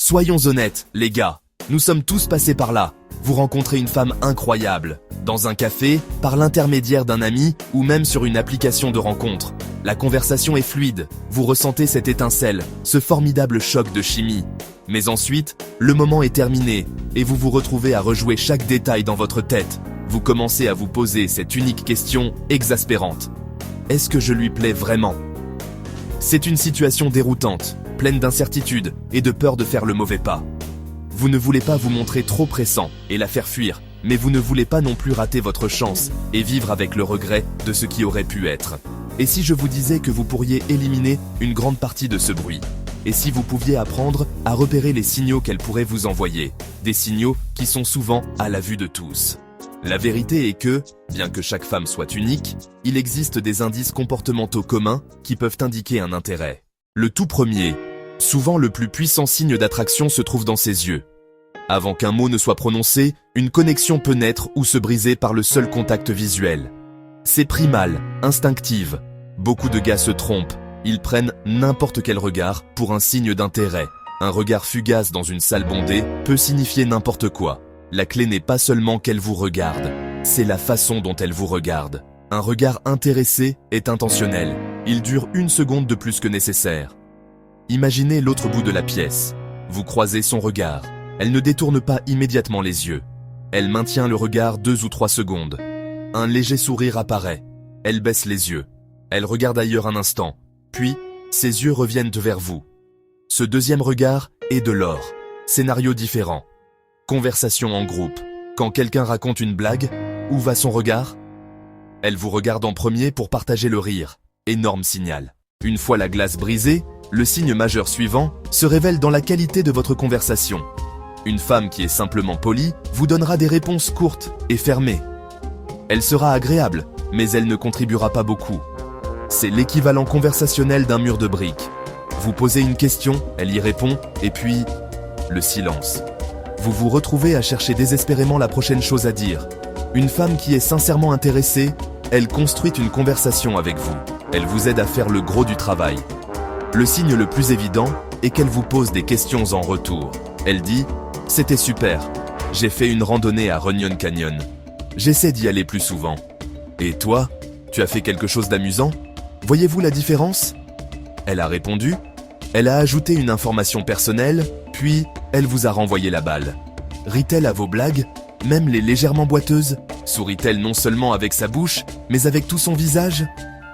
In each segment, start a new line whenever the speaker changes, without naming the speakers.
Soyons honnêtes, les gars. Nous sommes tous passés par là. Vous rencontrez une femme incroyable. Dans un café, par l'intermédiaire d'un ami ou même sur une application de rencontre. La conversation est fluide. Vous ressentez cette étincelle, ce formidable choc de chimie. Mais ensuite, le moment est terminé et vous vous retrouvez à rejouer chaque détail dans votre tête. Vous commencez à vous poser cette unique question exaspérante. Est-ce que je lui plais vraiment ? C'est une situation déroutante, pleine d'incertitude et de peur de faire le mauvais pas. Vous ne voulez pas vous montrer trop pressant et la faire fuir, mais vous ne voulez pas non plus rater votre chance et vivre avec le regret de ce qui aurait pu être. Et si je vous disais que vous pourriez éliminer une grande partie de ce bruit ? Et si vous pouviez apprendre à repérer les signaux qu'elle pourrait vous envoyer, des signaux qui sont souvent à la vue de tous. La vérité est que, bien que chaque femme soit unique, il existe des indices comportementaux communs qui peuvent indiquer un intérêt. Le tout premier, souvent le plus puissant signe d'attraction se trouve dans ses yeux. Avant qu'un mot ne soit prononcé, une connexion peut naître ou se briser par le seul contact visuel. C'est primal, instinctive. Beaucoup de gars se trompent. Ils prennent n'importe quel regard pour un signe d'intérêt. Un regard fugace dans une salle bondée peut signifier n'importe quoi. La clé n'est pas seulement qu'elle vous regarde, c'est la façon dont elle vous regarde. Un regard intéressé est intentionnel. Il dure 1 seconde de plus que nécessaire. Imaginez l'autre bout de la pièce. Vous croisez son regard. Elle ne détourne pas immédiatement les yeux. Elle maintient le regard 2 ou 3 secondes. Un léger sourire apparaît. Elle baisse les yeux. Elle regarde ailleurs un instant. Puis, ses yeux reviennent vers vous. Ce deuxième regard est de l'or. Scénario différent. Conversation en groupe. Quand quelqu'un raconte une blague, où va son regard ? Elle vous regarde en premier pour partager le rire. Énorme signal. Une fois la glace brisée, le signe majeur suivant se révèle dans la qualité de votre conversation. Une femme qui est simplement polie vous donnera des réponses courtes et fermées. Elle sera agréable, mais elle ne contribuera pas beaucoup. C'est l'équivalent conversationnel d'un mur de briques. Vous posez une question, elle y répond, et puis, le silence. Vous vous retrouvez à chercher désespérément la prochaine chose à dire. Une femme qui est sincèrement intéressée, elle construit une conversation avec vous. Elle vous aide à faire le gros du travail. Le signe le plus évident est qu'elle vous pose des questions en retour. Elle dit « C'était super, j'ai fait une randonnée à Runyon Canyon. J'essaie d'y aller plus souvent. Et toi, tu as fait quelque chose d'amusant ? Voyez-vous la différence ?» Elle a répondu. Elle a ajouté une information personnelle, puis elle vous a renvoyé la balle. Rit-elle à vos blagues, même les légèrement boiteuses ? Sourit-elle non seulement avec sa bouche, mais avec tout son visage ?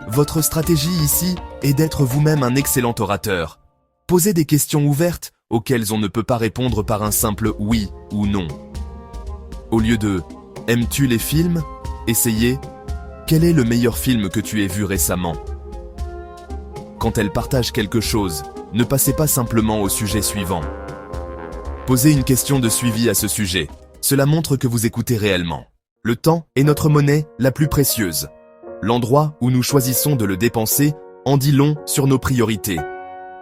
Votre stratégie ici est d'être vous-même un excellent orateur. Posez des questions ouvertes auxquelles on ne peut pas répondre par un simple oui ou non. Au lieu de « Aimes-tu les films ?» essayez « Quel est le meilleur film que tu aies vu récemment ?» Quand elle partage quelque chose, ne passez pas simplement au sujet suivant. Posez une question de suivi à ce sujet. Cela montre que vous écoutez réellement. Le temps est notre monnaie la plus précieuse. L'endroit où nous choisissons de le dépenser en dit long sur nos priorités.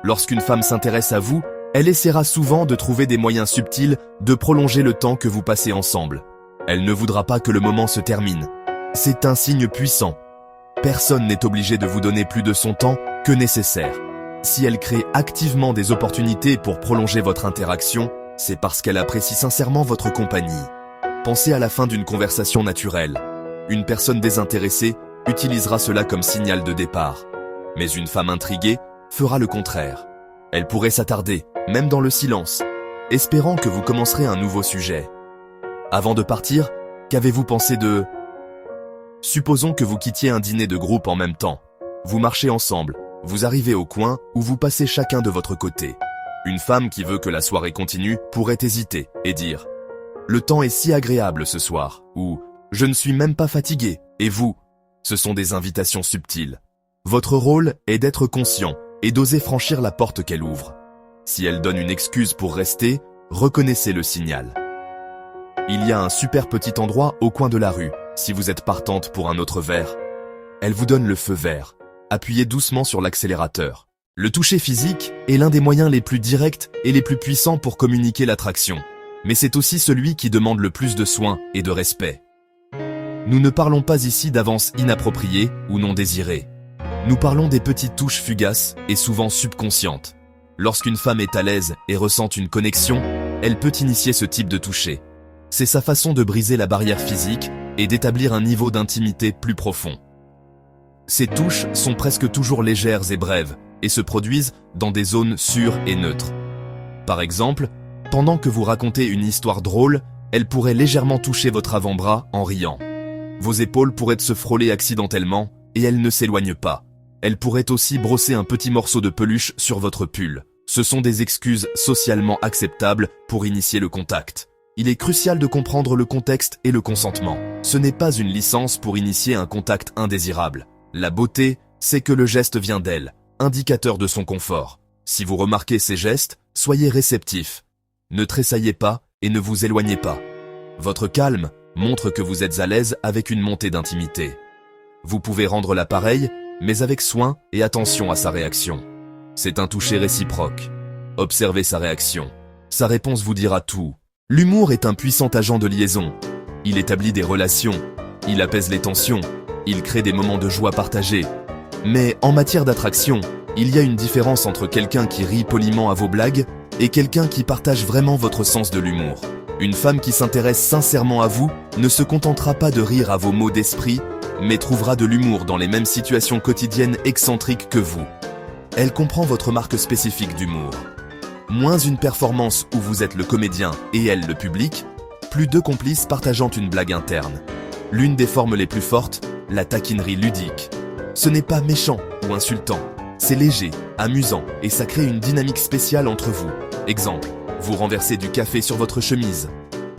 Lorsqu'une femme s'intéresse à vous, elle essaiera souvent de trouver des moyens subtils de prolonger le temps que vous passez ensemble. Elle ne voudra pas que le moment se termine. C'est un signe puissant. Personne n'est obligé de vous donner plus de son temps que nécessaire. Si elle crée activement des opportunités pour prolonger votre interaction, c'est parce qu'elle apprécie sincèrement votre compagnie. Pensez à la fin d'une conversation naturelle. Une personne désintéressée utilisera cela comme signal de départ. Mais une femme intriguée fera le contraire. Elle pourrait s'attarder, même dans le silence, espérant que vous commencerez un nouveau sujet. Avant de partir, qu'avez-vous pensé de... Supposons que vous quittiez un dîner de groupe en même temps. Vous marchez ensemble, vous arrivez au coin où vous passez chacun de votre côté. Une femme qui veut que la soirée continue pourrait hésiter et dire « Le temps est si agréable ce soir » ou « Je ne suis même pas fatigué, et vous ?» Ce sont des invitations subtiles. Votre rôle est d'être conscient et d'oser franchir la porte qu'elle ouvre. Si elle donne une excuse pour rester, reconnaissez le signal. Il y a un super petit endroit au coin de la rue, si vous êtes partante pour un autre verre. Elle vous donne le feu vert. Appuyez doucement sur l'accélérateur. Le toucher physique est l'un des moyens les plus directs et les plus puissants pour communiquer l'attraction. Mais c'est aussi celui qui demande le plus de soin et de respect. Nous ne parlons pas ici d'avances inappropriées ou non désirées. Nous parlons des petites touches fugaces et souvent subconscientes. Lorsqu'une femme est à l'aise et ressent une connexion, elle peut initier ce type de toucher. C'est sa façon de briser la barrière physique et d'établir un niveau d'intimité plus profond. Ces touches sont presque toujours légères et brèves et se produisent dans des zones sûres et neutres. Par exemple, pendant que vous racontez une histoire drôle, elle pourrait légèrement toucher votre avant-bras en riant. Vos épaules pourraient se frôler accidentellement et elle ne s'éloigne pas. Elle pourrait aussi brosser un petit morceau de peluche sur votre pull. Ce sont des excuses socialement acceptables pour initier le contact. Il est crucial de comprendre le contexte et le consentement. Ce n'est pas une licence pour initier un contact indésirable. La beauté, c'est que le geste vient d'elle, indicateur de son confort. Si vous remarquez ces gestes, soyez réceptif. Ne tressaillez pas et ne vous éloignez pas. Votre calme montre que vous êtes à l'aise avec une montée d'intimité. Vous pouvez rendre l'appareil, mais avec soin et attention à sa réaction. C'est un toucher réciproque. Observez sa réaction. Sa réponse vous dira tout. L'humour est un puissant agent de liaison. Il établit des relations. Il apaise les tensions. Il crée des moments de joie partagés. Mais en matière d'attraction, il y a une différence entre quelqu'un qui rit poliment à vos blagues et quelqu'un qui partage vraiment votre sens de l'humour. Une femme qui s'intéresse sincèrement à vous ne se contentera pas de rire à vos mots d'esprit, mais trouvera de l'humour dans les mêmes situations quotidiennes excentriques que vous. Elle comprend votre marque spécifique d'humour. Moins une performance où vous êtes le comédien et elle le public, plus deux complices partageant une blague interne. L'une des formes les plus fortes, la taquinerie ludique. Ce n'est pas méchant ou insultant, c'est léger, amusant et ça crée une dynamique spéciale entre vous. Exemple, vous renversez du café sur votre chemise.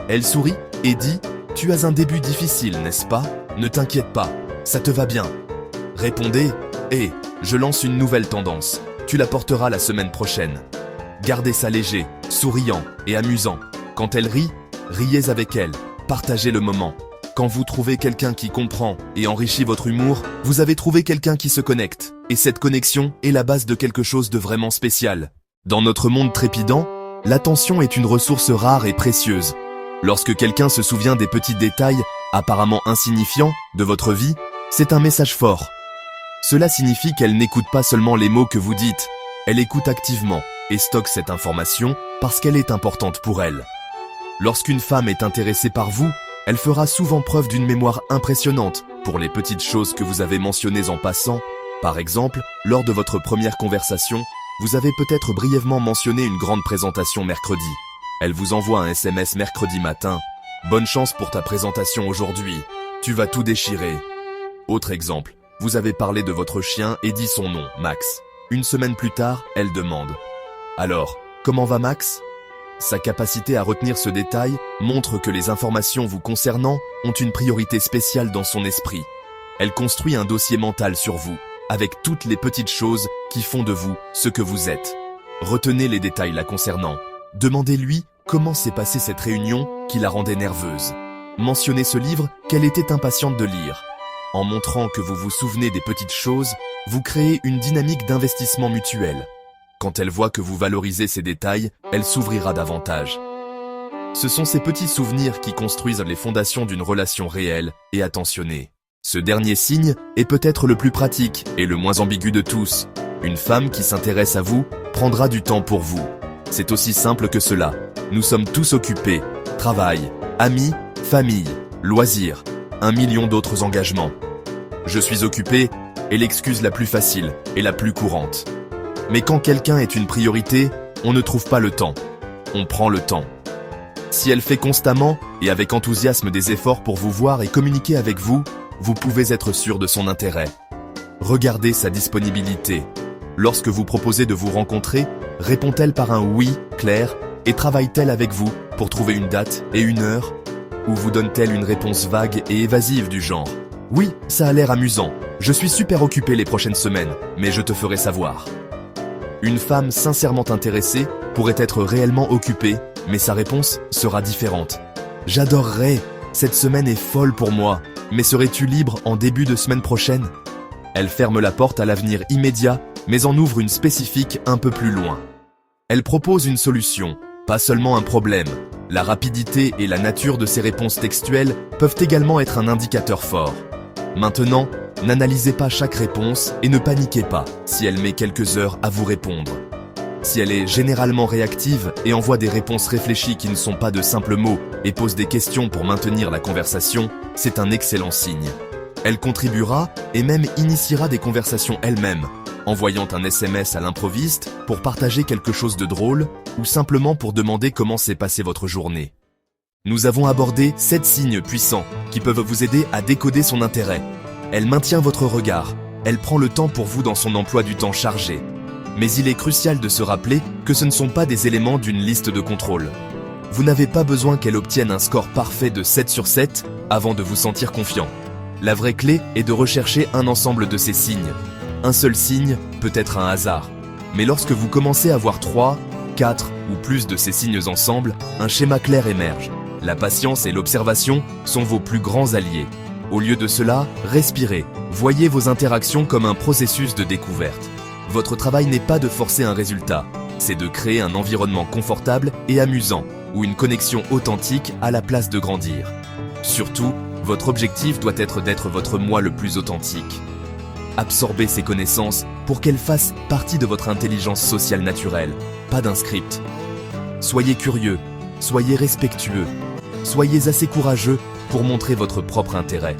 Elle sourit et dit « Tu as un début difficile, n'est-ce pas ? Ne t'inquiète pas, ça te va bien. » Répondez « Hé, je lance une nouvelle tendance, tu la porteras la semaine prochaine. » Gardez ça léger, souriant et amusant. Quand elle rit, riez avec elle, partagez le moment. Quand vous trouvez quelqu'un qui comprend et enrichit votre humour, vous avez trouvé quelqu'un qui se connecte. Et cette connexion est la base de quelque chose de vraiment spécial. Dans notre monde trépidant, l'attention est une ressource rare et précieuse. Lorsque quelqu'un se souvient des petits détails, apparemment insignifiants, de votre vie, c'est un message fort. Cela signifie qu'elle n'écoute pas seulement les mots que vous dites, elle écoute activement et stocke cette information parce qu'elle est importante pour elle. Lorsqu'une femme est intéressée par vous, elle fera souvent preuve d'une mémoire impressionnante pour les petites choses que vous avez mentionnées en passant. Par exemple, lors de votre première conversation, vous avez peut-être brièvement mentionné une grande présentation mercredi. Elle vous envoie un SMS mercredi matin. « Bonne chance pour ta présentation aujourd'hui. Tu vas tout déchirer. » Autre exemple, vous avez parlé de votre chien et dit son nom, Max. Une semaine plus tard, elle demande « Alors, comment va Max ?» Sa capacité à retenir ce détail montre que les informations vous concernant ont une priorité spéciale dans son esprit. Elle construit un dossier mental sur vous, avec toutes les petites choses qui font de vous ce que vous êtes. Retenez les détails la concernant. Demandez-lui comment s'est passée cette réunion qui la rendait nerveuse. Mentionnez ce livre qu'elle était impatiente de lire. En montrant que vous vous souvenez des petites choses, vous créez une dynamique d'investissement mutuel. Quand elle voit que vous valorisez ces détails, elle s'ouvrira davantage. Ce sont ces petits souvenirs qui construisent les fondations d'une relation réelle et attentionnée. Ce dernier signe est peut-être le plus pratique et le moins ambigu de tous. Une femme qui s'intéresse à vous prendra du temps pour vous. C'est aussi simple que cela. Nous sommes tous occupés. Travail, amis, famille, loisirs, 1 million d'autres engagements. Je suis occupé est l'excuse la plus facile et la plus courante. Mais quand quelqu'un est une priorité, on ne trouve pas le temps. On prend le temps. Si elle fait constamment et avec enthousiasme des efforts pour vous voir et communiquer avec vous, vous pouvez être sûr de son intérêt. Regardez sa disponibilité. Lorsque vous proposez de vous rencontrer, répond-elle par un oui clair et travaille-t-elle avec vous pour trouver une date et une heure? Ou vous donne-t-elle une réponse vague et évasive du genre « Oui, ça a l'air amusant. Je suis super occupé les prochaines semaines, mais je te ferai savoir. » Une femme sincèrement intéressée pourrait être réellement occupée, mais sa réponse sera différente. « J'adorerais. Cette semaine est folle pour moi. Mais serais-tu libre en début de semaine prochaine ?» Elle ferme la porte à l'avenir immédiat, mais en ouvre une spécifique un peu plus loin. Elle propose une solution, pas seulement un problème. La rapidité et la nature de ses réponses textuelles peuvent également être un indicateur fort. Maintenant, n'analysez pas chaque réponse et ne paniquez pas si elle met quelques heures à vous répondre. Si elle est généralement réactive et envoie des réponses réfléchies qui ne sont pas de simples mots et pose des questions pour maintenir la conversation, c'est un excellent signe. Elle contribuera et même initiera des conversations elle-même, envoyant un SMS à l'improviste pour partager quelque chose de drôle ou simplement pour demander comment s'est passée votre journée. Nous avons abordé 7 signes puissants qui peuvent vous aider à décoder son intérêt. Elle maintient votre regard, elle prend le temps pour vous dans son emploi du temps chargé. Mais il est crucial de se rappeler que ce ne sont pas des éléments d'une liste de contrôle. Vous n'avez pas besoin qu'elle obtienne un score parfait de 7 sur 7 avant de vous sentir confiant. La vraie clé est de rechercher un ensemble de ces signes. Un seul signe peut être un hasard. Mais lorsque vous commencez à voir 3, 4 ou plus de ces signes ensemble, un schéma clair émerge. La patience et l'observation sont vos plus grands alliés. Au lieu de cela, respirez. Voyez vos interactions comme un processus de découverte. Votre travail n'est pas de forcer un résultat, c'est de créer un environnement confortable et amusant, ou une connexion authentique à la place de grandir. Surtout, votre objectif doit être d'être votre moi le plus authentique. Absorbez ces connaissances pour qu'elles fassent partie de votre intelligence sociale naturelle, pas d'un script. Soyez curieux, soyez respectueux, soyez assez courageux pour montrer votre propre intérêt.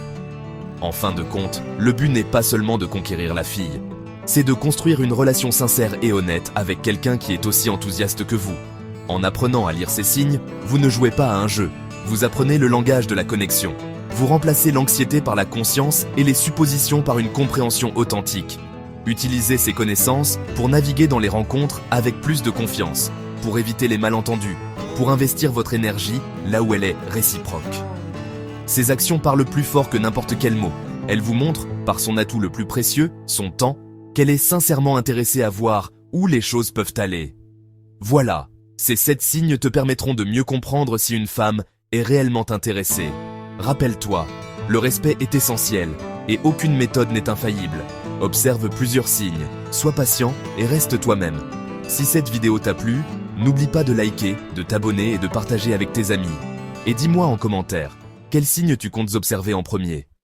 En fin de compte, le but n'est pas seulement de conquérir la fille, c'est de construire une relation sincère et honnête avec quelqu'un qui est aussi enthousiaste que vous. En apprenant à lire ces signes, vous ne jouez pas à un jeu, vous apprenez le langage de la connexion. Vous remplacez l'anxiété par la conscience et les suppositions par une compréhension authentique. Utilisez ces connaissances pour naviguer dans les rencontres avec plus de confiance, pour éviter les malentendus, pour investir votre énergie là où elle est réciproque. Ces actions parlent plus fort que n'importe quel mot. Elles vous montrent, par son atout le plus précieux, son temps, qu'elle est sincèrement intéressée à voir où les choses peuvent aller. Voilà, ces 7 signes te permettront de mieux comprendre si une femme est réellement intéressée. Rappelle-toi, le respect est essentiel et aucune méthode n'est infaillible. Observe plusieurs signes, sois patient et reste toi-même. Si cette vidéo t'a plu, n'oublie pas de liker, de t'abonner et de partager avec tes amis. Et dis-moi en commentaire, quels signes tu comptes observer en premier ?